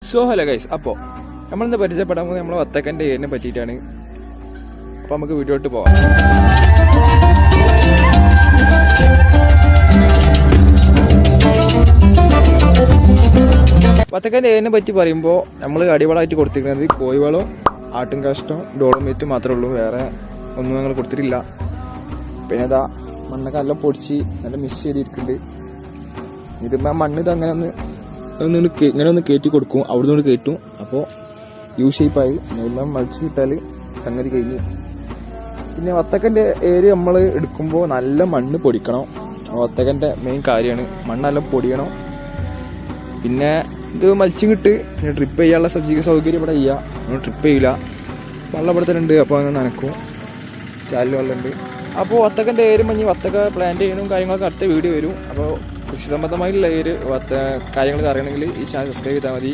So hello guys, അപ്പോൾ നമ്മളിന്ന് പരിചയപ്പെടാൻ പോകുന്നത് നമ്മളെ വത്തക്കൻ്റെ ഏരിനെ പറ്റിയിട്ടാണ്. അപ്പോൾ നമുക്ക് വീഡിയോട്ട് പോവാം. വത്തക്കൻ്റെ ഏരിനെ പറ്റി പറയുമ്പോൾ നമ്മൾ അടിവളമായിട്ട് കൊടുത്തിരിക്കുന്നത് കോഴിവളവും ആട്ടും കാഷ്ടവും ഡോളമേറ്റും മാത്രമേ ഉള്ളൂ. വേറെ ഒന്നും ഞങ്ങൾ കൊടുത്തിട്ടില്ല. പിന്നെ അതാ മണ്ണൊക്കെ നല്ല പൊടിച്ച് നല്ല മിക്സ് ചെയ്തിരിക്കുന്നുണ്ട്. ഇതിപ്പോൾ മണ്ണ് ഇത് അങ്ങനെ ഇങ്ങനെ ഒന്ന് കയറ്റി കൊടുക്കും, അവിടെ നിന്ന് കയറ്റും. അപ്പോൾ യു ഷേപ്പായി എല്ലാം മളിച്ച് കിട്ടാൽ സംഗതി കഴിഞ്ഞ്. പിന്നെ വത്തക്കൻ്റെ ഏരിയ നമ്മൾ എടുക്കുമ്പോൾ നല്ല മണ്ണ് പൊടിക്കണം. വത്തക്കൻ്റെ മെയിൻ കാര്യമാണ് മണ്ണ് നല്ല പൊടിയണം. പിന്നെ ഇത് മത്സ്യം കിട്ട് പിന്നെ ട്രിപ്പ് ചെയ്യാനുള്ള സൗകര്യം ഇവിടെ ചെയ്യുക. നമ്മൾ ട്രിപ്പ് ചെയ്യില്ല, വെള്ളം ഇവിടെ തന്നെ ഉണ്ട്. അപ്പോൾ അങ്ങനെ നനക്കും, ചാലിൽ വെള്ളമുണ്ട്. അപ്പോൾ വത്തക്കൻ്റെ ഏരിയ മഞ്ഞ് വത്തക്ക പ്ലാന്റ് ചെയ്യണം കാര്യങ്ങളൊക്കെ അടുത്ത വീഡിയോ വരും. അപ്പോൾ കൃഷി സംബന്ധമായിട്ടുള്ള കാര്യങ്ങളൊക്കെ അറിയണമെങ്കിൽ ഈ ചാനൽ സബ്സ്ക്രൈബ് ചെയ്താൽ മതി.